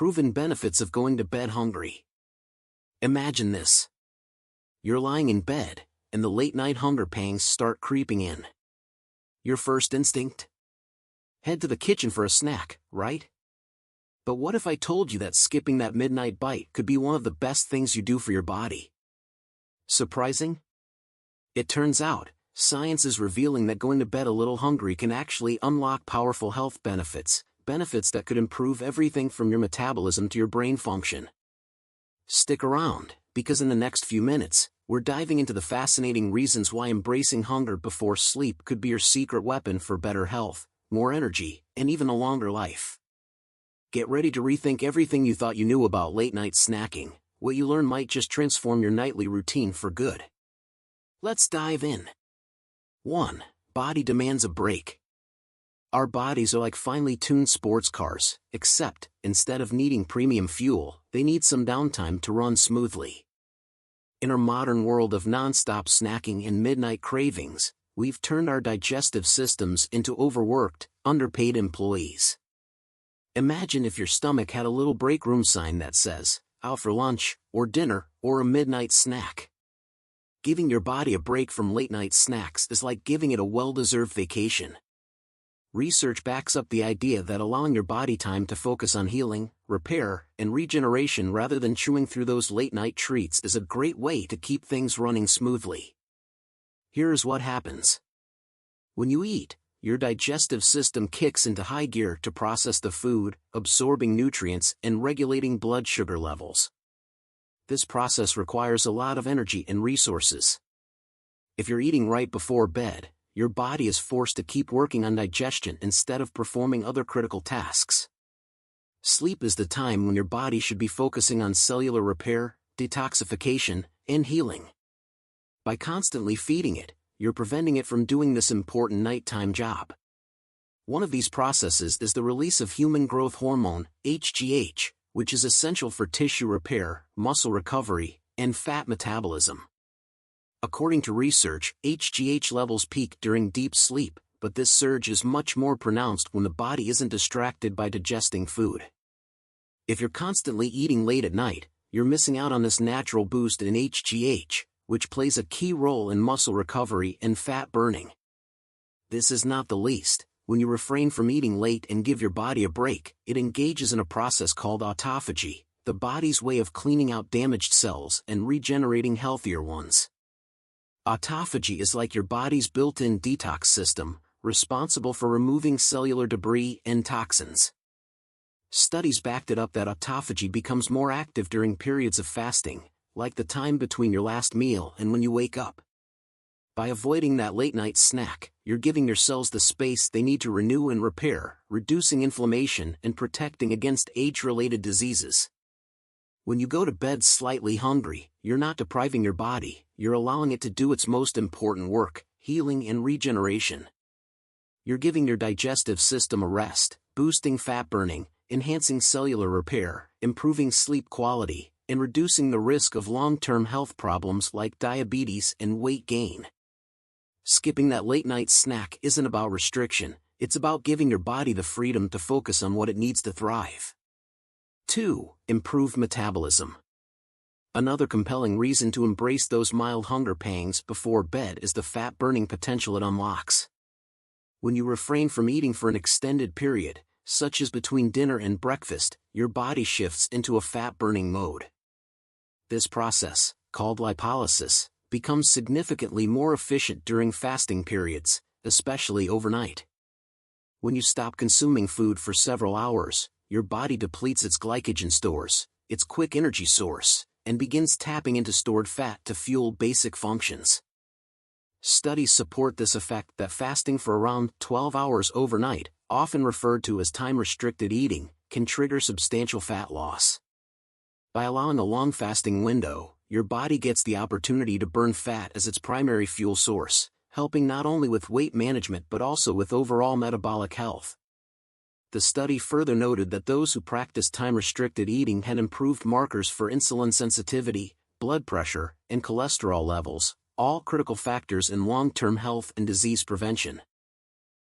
Proven benefits of going to bed hungry. Imagine this. You're lying in bed, and the late-night hunger pangs start creeping in. Your first instinct? Head to the kitchen for a snack, right? But what if I told you that skipping that midnight bite could be one of the best things you do for your body? Surprising? It turns out, science is revealing that going to bed a little hungry can actually unlock powerful health benefits, benefits that could improve everything from your metabolism to your brain function. Stick around, because in the next few minutes, we're diving into the fascinating reasons why embracing hunger before sleep could be your secret weapon for better health, more energy, and even a longer life. Get ready to rethink everything you thought you knew about late-night snacking. What you learn might just transform your nightly routine for good. Let's dive in. 1. Body demands a break. Our bodies are like finely tuned sports cars, except, instead of needing premium fuel, they need some downtime to run smoothly. In our modern world of non-stop snacking and midnight cravings, we've turned our digestive systems into overworked, underpaid employees. Imagine if your stomach had a little break room sign that says, out for lunch, or dinner, or a midnight snack. Giving your body a break from late-night snacks is like giving it a well-deserved vacation. Research backs up the idea that allowing your body time to focus on healing, repair, and regeneration rather than chewing through those late-night treats is a great way to keep things running smoothly. Here's what happens. When you eat, your digestive system kicks into high gear to process the food, absorbing nutrients and regulating blood sugar levels. This process requires a lot of energy and resources. If you're eating right before bed, your body is forced to keep working on digestion instead of performing other critical tasks. Sleep is the time when your body should be focusing on cellular repair, detoxification, and healing. By constantly feeding it, you're preventing it from doing this important nighttime job. One of these processes is the release of human growth hormone, HGH, which is essential for tissue repair, muscle recovery, and fat metabolism. According to research, HGH levels peak during deep sleep, but this surge is much more pronounced when the body isn't distracted by digesting food. If you're constantly eating late at night, you're missing out on this natural boost in HGH, which plays a key role in muscle recovery and fat burning. This is not the least. When you refrain from eating late and give your body a break, it engages in a process called autophagy, the body's way of cleaning out damaged cells and regenerating healthier ones. Autophagy is like your body's built-in detox system, responsible for removing cellular debris and toxins. Studies backed it up that autophagy becomes more active during periods of fasting, like the time between your last meal and when you wake up. By avoiding that late-night snack, you're giving your cells the space they need to renew and repair, reducing inflammation and protecting against age-related diseases. When you go to bed slightly hungry, you're not depriving your body, you're allowing it to do its most important work, healing and regeneration. You're giving your digestive system a rest, boosting fat burning, enhancing cellular repair, improving sleep quality, and reducing the risk of long-term health problems like diabetes and weight gain. Skipping that late-night snack isn't about restriction, it's about giving your body the freedom to focus on what it needs to thrive. 2. Improve metabolism. Another compelling reason to embrace those mild hunger pangs before bed is the fat-burning potential it unlocks. When you refrain from eating for an extended period, such as between dinner and breakfast, your body shifts into a fat-burning mode. This process, called lipolysis, becomes significantly more efficient during fasting periods, especially overnight. When you stop consuming food for several hours, your body depletes its glycogen stores, its quick energy source, and begins tapping into stored fat to fuel basic functions. Studies support this effect that fasting for around 12 hours overnight, often referred to as time-restricted eating, can trigger substantial fat loss. By allowing a long fasting window, your body gets the opportunity to burn fat as its primary fuel source, helping not only with weight management but also with overall metabolic health. The study further noted that those who practiced time-restricted eating had improved markers for insulin sensitivity, blood pressure, and cholesterol levels, all critical factors in long-term health and disease prevention.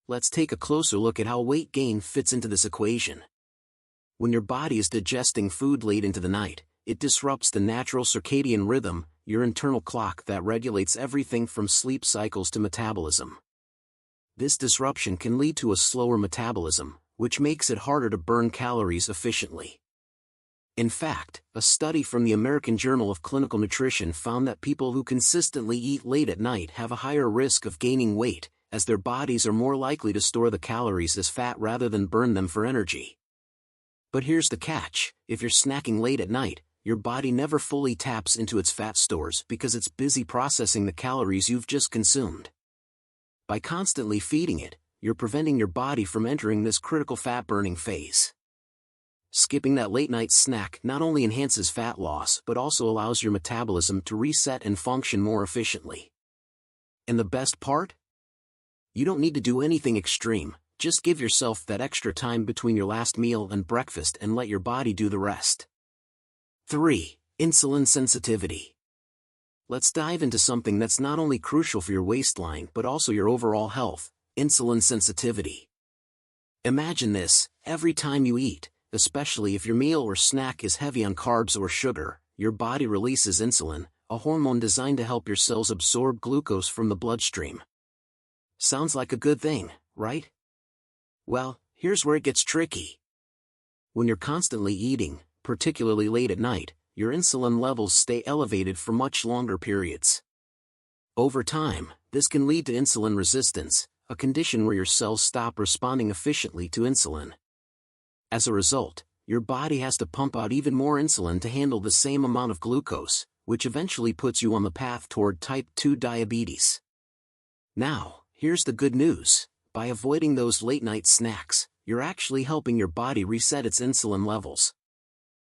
Let's take a closer look at how weight gain fits into this equation. When your body is digesting food late into the night, it disrupts the natural circadian rhythm, your internal clock that regulates everything from sleep cycles to metabolism. This disruption can lead to a slower metabolism, which makes it harder to burn calories efficiently. In fact, a study from the American Journal of Clinical Nutrition found that people who consistently eat late at night have a higher risk of gaining weight, as their bodies are more likely to store the calories as fat rather than burn them for energy. But here's the catch: if you're snacking late at night, your body never fully taps into its fat stores because it's busy processing the calories you've just consumed. By constantly feeding it, you're preventing your body from entering this critical fat-burning phase. Skipping that late-night snack not only enhances fat loss but also allows your metabolism to reset and function more efficiently. And the best part? You don't need to do anything extreme, just give yourself that extra time between your last meal and breakfast and let your body do the rest. 3. Insulin sensitivity. Let's dive into something that's not only crucial for your waistline but also your overall health: insulin sensitivity. Imagine this: every time you eat, especially if your meal or snack is heavy on carbs or sugar, your body releases insulin, a hormone designed to help your cells absorb glucose from the bloodstream. Sounds like a good thing, right? Well, here's where it gets tricky. When you're constantly eating, particularly late at night, your insulin levels stay elevated for much longer periods. Over time, this can lead to insulin resistance, a condition where your cells stop responding efficiently to insulin. As a result, your body has to pump out even more insulin to handle the same amount of glucose, which eventually puts you on the path toward type 2 diabetes. Now, here's the good news: by avoiding those late-night snacks, you're actually helping your body reset its insulin levels.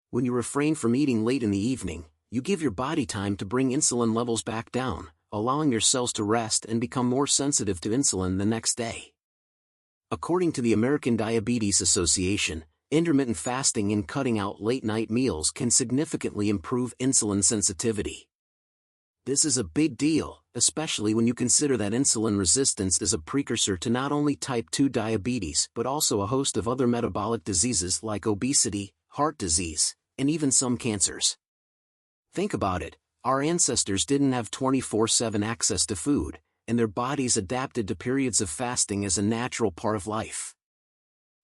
When you refrain from eating late in the evening, you give your body time to bring insulin levels back down, allowing your cells to rest and become more sensitive to insulin the next day. According to the American Diabetes Association, intermittent fasting and cutting out late-night meals can significantly improve insulin sensitivity. This is a big deal, especially when you consider that insulin resistance is a precursor to not only type 2 diabetes but also a host of other metabolic diseases like obesity, heart disease, and even some cancers. Think about it: our ancestors didn't have 24/7 access to food, and their bodies adapted to periods of fasting as a natural part of life.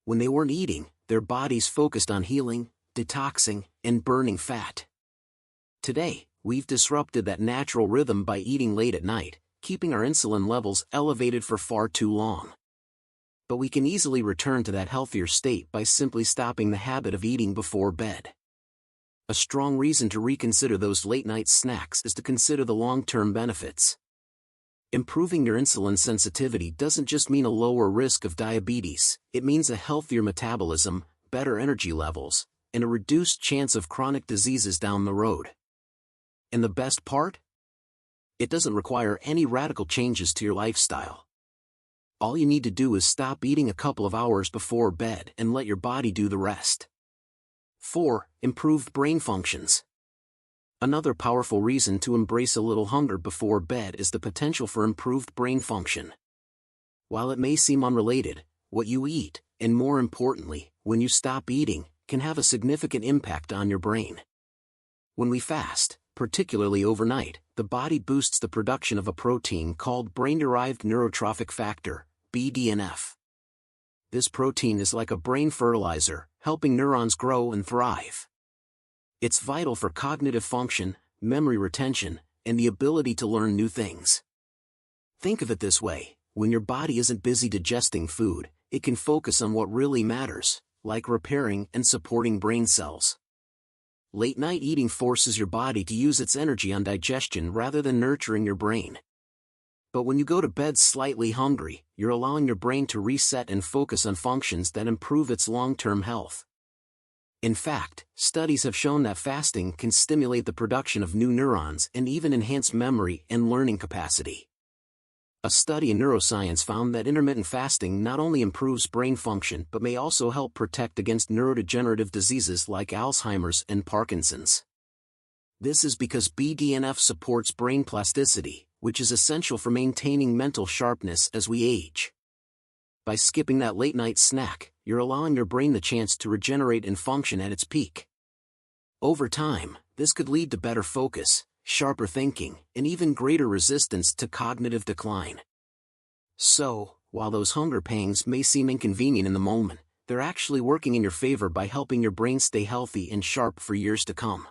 When they weren't eating, their bodies focused on healing, detoxing, and burning fat. Today, we've disrupted that natural rhythm by eating late at night, keeping our insulin levels elevated for far too long. But we can easily return to that healthier state by simply stopping the habit of eating before bed. A strong reason to reconsider those late-night snacks is to consider the long-term benefits. Improving your insulin sensitivity doesn't just mean a lower risk of diabetes, it means a healthier metabolism, better energy levels, and a reduced chance of chronic diseases down the road. And the best part? It doesn't require any radical changes to your lifestyle. All you need to do is stop eating a couple of hours before bed and let your body do the rest. 4. Improved brain functions. Another powerful reason to embrace a little hunger before bed is the potential for improved brain function. While it may seem unrelated, what you eat, and more importantly, when you stop eating, can have a significant impact on your brain. When we fast, particularly overnight, the body boosts the production of a protein called brain-derived neurotrophic factor, BDNF. This protein is like a brain fertilizer, helping neurons grow and thrive. It's vital for cognitive function, memory retention, and the ability to learn new things. Think of it this way: when your body isn't busy digesting food, it can focus on what really matters, like repairing and supporting brain cells. Late-night eating forces your body to use its energy on digestion rather than nurturing your brain. But when you go to bed slightly hungry, you're allowing your brain to reset and focus on functions that improve its long-term health. In fact, studies have shown that fasting can stimulate the production of new neurons and even enhance memory and learning capacity. A study in neuroscience found that intermittent fasting not only improves brain function but may also help protect against neurodegenerative diseases like Alzheimer's and Parkinson's. This is because BDNF supports brain plasticity, which is essential for maintaining mental sharpness as we age. By skipping that late-night snack, you're allowing your brain the chance to regenerate and function at its peak. Over time, this could lead to better focus, sharper thinking, and even greater resistance to cognitive decline. So, while those hunger pangs may seem inconvenient in the moment, they're actually working in your favor by helping your brain stay healthy and sharp for years to come.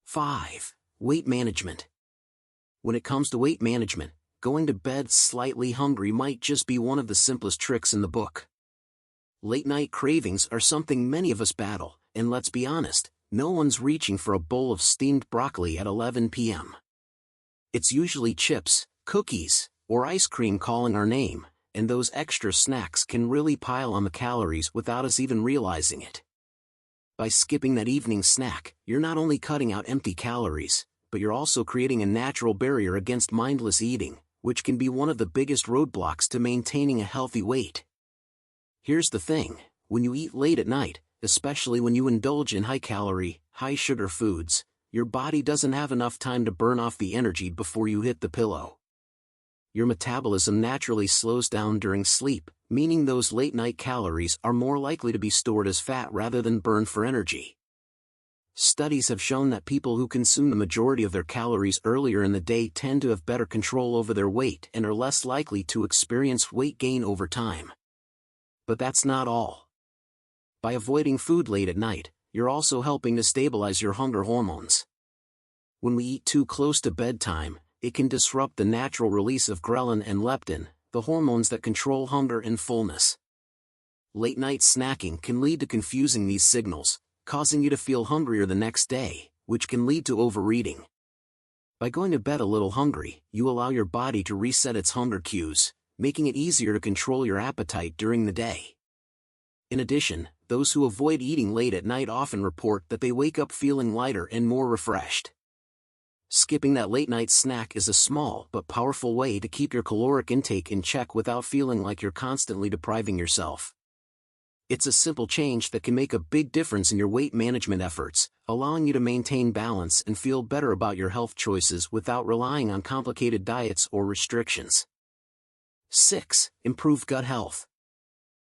5. Weight management. When it comes to weight management, going to bed slightly hungry might just be one of the simplest tricks in the book. Late-night cravings are something many of us battle, and let's be honest, no one's reaching for a bowl of steamed broccoli at 11 p.m. It's usually chips, cookies, or ice cream calling our name, and those extra snacks can really pile on the calories without us even realizing it. By skipping that evening snack, you're not only cutting out empty calories, but you're also creating a natural barrier against mindless eating, which can be one of the biggest roadblocks to maintaining a healthy weight. Here's the thing, when you eat late at night, especially when you indulge in high-calorie, high-sugar foods, your body doesn't have enough time to burn off the energy before you hit the pillow. Your metabolism naturally slows down during sleep, meaning those late-night calories are more likely to be stored as fat rather than burned for energy. Studies have shown that people who consume the majority of their calories earlier in the day tend to have better control over their weight and are less likely to experience weight gain over time. But that's not all. By avoiding food late at night, you're also helping to stabilize your hunger hormones. When we eat too close to bedtime, it can disrupt the natural release of ghrelin and leptin, the hormones that control hunger and fullness. Late-night snacking can lead to confusing these signals, causing you to feel hungrier the next day, which can lead to overeating. By going to bed a little hungry, you allow your body to reset its hunger cues, making it easier to control your appetite during the day. In addition, those who avoid eating late at night often report that they wake up feeling lighter and more refreshed. Skipping that late-night snack is a small but powerful way to keep your caloric intake in check without feeling like you're constantly depriving yourself. It's a simple change that can make a big difference in your weight management efforts, allowing you to maintain balance and feel better about your health choices without relying on complicated diets or restrictions. 6. Improve gut health.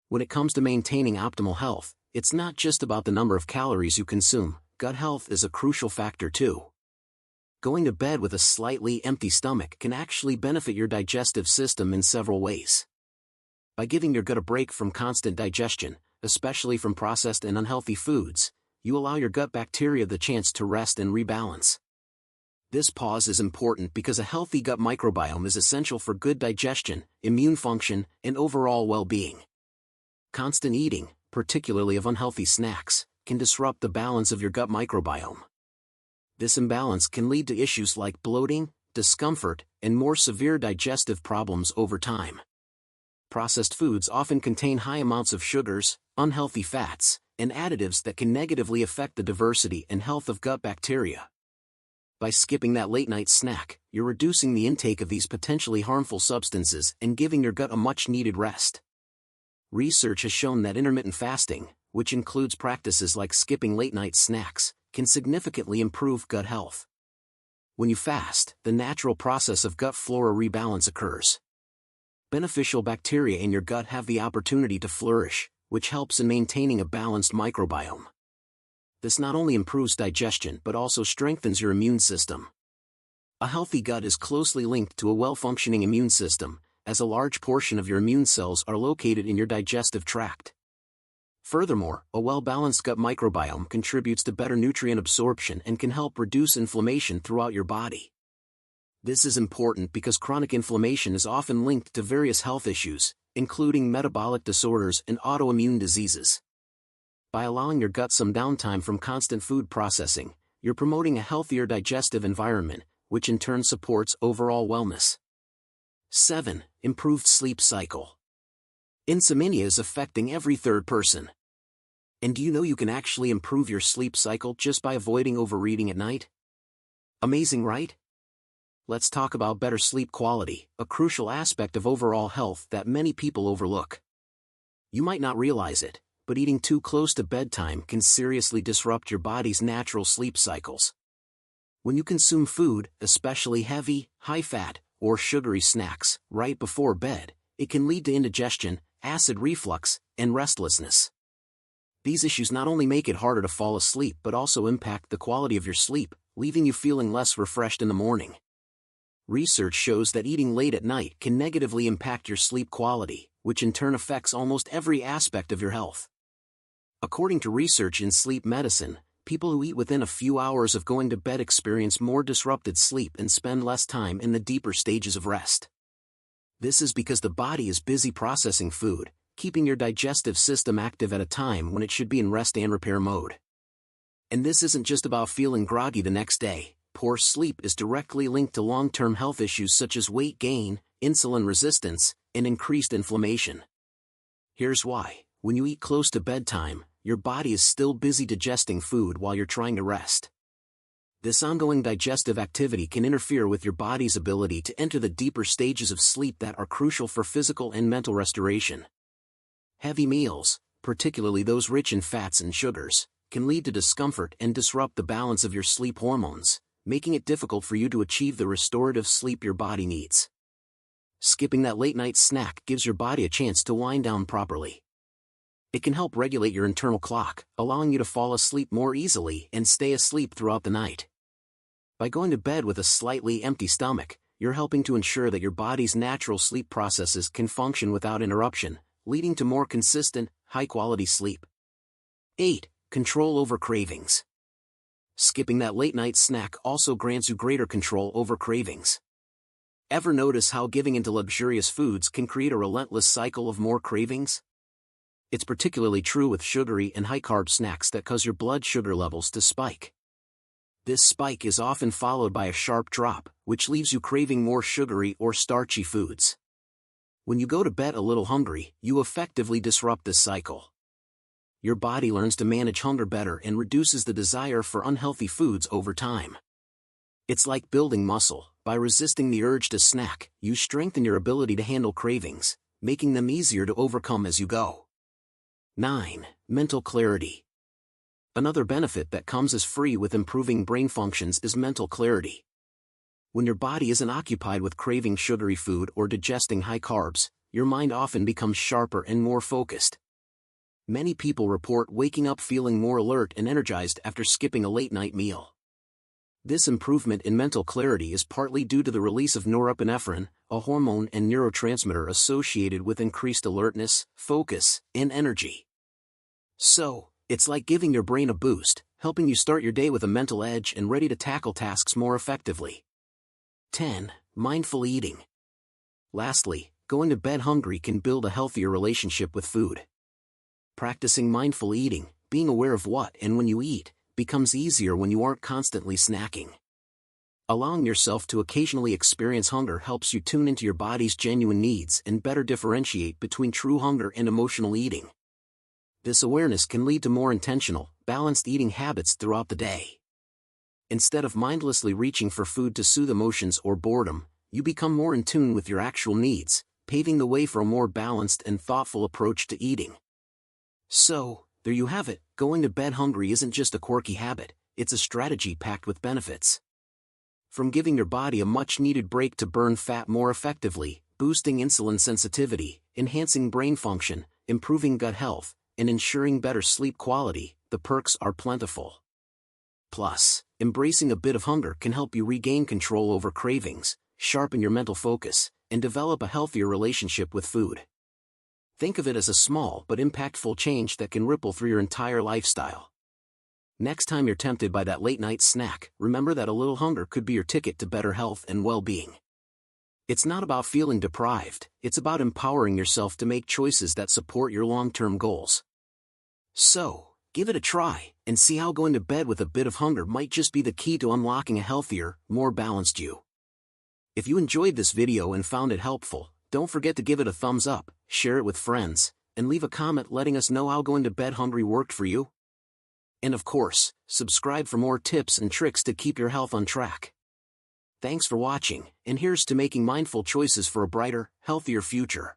When it comes to maintaining optimal health, it's not just about the number of calories you consume, gut health is a crucial factor too. Going to bed with a slightly empty stomach can actually benefit your digestive system in several ways. By giving your gut a break from constant digestion, especially from processed and unhealthy foods, you allow your gut bacteria the chance to rest and rebalance. This pause is important because a healthy gut microbiome is essential for good digestion, immune function, and overall well-being. Constant eating, particularly of unhealthy snacks, can disrupt the balance of your gut microbiome. This imbalance can lead to issues like bloating, discomfort, and more severe digestive problems over time. Processed foods often contain high amounts of sugars, unhealthy fats, and additives that can negatively affect the diversity and health of gut bacteria. By skipping that late-night snack, you're reducing the intake of these potentially harmful substances and giving your gut a much-needed rest. Research has shown that intermittent fasting, which includes practices like skipping late-night snacks, can significantly improve gut health. When you fast, the natural process of gut flora rebalance occurs. Beneficial bacteria in your gut have the opportunity to flourish, which helps in maintaining a balanced microbiome. This not only improves digestion but also strengthens your immune system. A healthy gut is closely linked to a well-functioning immune system, as a large portion of your immune cells are located in your digestive tract. Furthermore, a well-balanced gut microbiome contributes to better nutrient absorption and can help reduce inflammation throughout your body. This is important because chronic inflammation is often linked to various health issues, including metabolic disorders and autoimmune diseases. By allowing your gut some downtime from constant food processing, you're promoting a healthier digestive environment, which in turn supports overall wellness. 7. Improved sleep cycle. Insomnia is affecting every third person. And do you know you can actually improve your sleep cycle just by avoiding overeating at night? Amazing, right? Let's talk about better sleep quality, a crucial aspect of overall health that many people overlook. You might not realize it, but eating too close to bedtime can seriously disrupt your body's natural sleep cycles. When you consume food, especially heavy, high-fat, or sugary snacks, right before bed, it can lead to indigestion, acid reflux, and restlessness. These issues not only make it harder to fall asleep but also impact the quality of your sleep, leaving you feeling less refreshed in the morning. Research shows that eating late at night can negatively impact your sleep quality, which in turn affects almost every aspect of your health. According to research in sleep medicine, people who eat within a few hours of going to bed experience more disrupted sleep and spend less time in the deeper stages of rest. This is because the body is busy processing food, keeping your digestive system active at a time when it should be in rest and repair mode. And this isn't just about feeling groggy the next day. Poor sleep is directly linked to long-term health issues such as weight gain, insulin resistance, and increased inflammation. Here's why. When you eat close to bedtime, your body is still busy digesting food while you're trying to rest. This ongoing digestive activity can interfere with your body's ability to enter the deeper stages of sleep that are crucial for physical and mental restoration. Heavy meals, particularly those rich in fats and sugars, can lead to discomfort and disrupt the balance of your sleep hormones, making it difficult for you to achieve the restorative sleep your body needs. Skipping that late-night snack gives your body a chance to wind down properly. It can help regulate your internal clock, allowing you to fall asleep more easily and stay asleep throughout the night. By going to bed with a slightly empty stomach, you're helping to ensure that your body's natural sleep processes can function without interruption, leading to more consistent, high-quality sleep. 8. Control over cravings. Skipping that late-night snack also grants you greater control over cravings. Ever notice how giving into luxurious foods can create a relentless cycle of more cravings? It's particularly true with sugary and high-carb snacks that cause your blood sugar levels to spike. This spike is often followed by a sharp drop, which leaves you craving more sugary or starchy foods. When you go to bed a little hungry, you effectively disrupt this cycle. Your body learns to manage hunger better and reduces the desire for unhealthy foods over time. It's like building muscle. By resisting the urge to snack, you strengthen your ability to handle cravings, making them easier to overcome as you go. 9. Mental clarity. Another benefit that comes as free with improving brain functions is mental clarity. When your body isn't occupied with craving sugary food or digesting high carbs, your mind often becomes sharper and more focused. Many people report waking up feeling more alert and energized after skipping a late-night meal. This improvement in mental clarity is partly due to the release of norepinephrine, a hormone and neurotransmitter associated with increased alertness, focus, and energy. So, it's like giving your brain a boost, helping you start your day with a mental edge and ready to tackle tasks more effectively. 10. Mindful eating. Lastly, going to bed hungry can build a healthier relationship with food. Practicing mindful eating, being aware of what and when you eat, becomes easier when you aren't constantly snacking. Allowing yourself to occasionally experience hunger helps you tune into your body's genuine needs and better differentiate between true hunger and emotional eating. This awareness can lead to more intentional, balanced eating habits throughout the day. Instead of mindlessly reaching for food to soothe emotions or boredom, you become more in tune with your actual needs, paving the way for a more balanced and thoughtful approach to eating. So, there you have it. Going to bed hungry isn't just a quirky habit, it's a strategy packed with benefits. From giving your body a much-needed break to burn fat more effectively, boosting insulin sensitivity, enhancing brain function, improving gut health, and ensuring better sleep quality, the perks are plentiful. Plus, embracing a bit of hunger can help you regain control over cravings, sharpen your mental focus, and develop a healthier relationship with food. Think of it as a small but impactful change that can ripple through your entire lifestyle. Next time you're tempted by that late-night snack, remember that a little hunger could be your ticket to better health and well-being. It's not about feeling deprived, it's about empowering yourself to make choices that support your long-term goals. So, give it a try, and see how going to bed with a bit of hunger might just be the key to unlocking a healthier, more balanced you. If you enjoyed this video and found it helpful, don't forget to give it a thumbs up, share it with friends, and leave a comment letting us know how going to bed hungry worked for you. And of course, subscribe for more tips and tricks to keep your health on track. Thanks for watching, and here's to making mindful choices for a brighter, healthier future.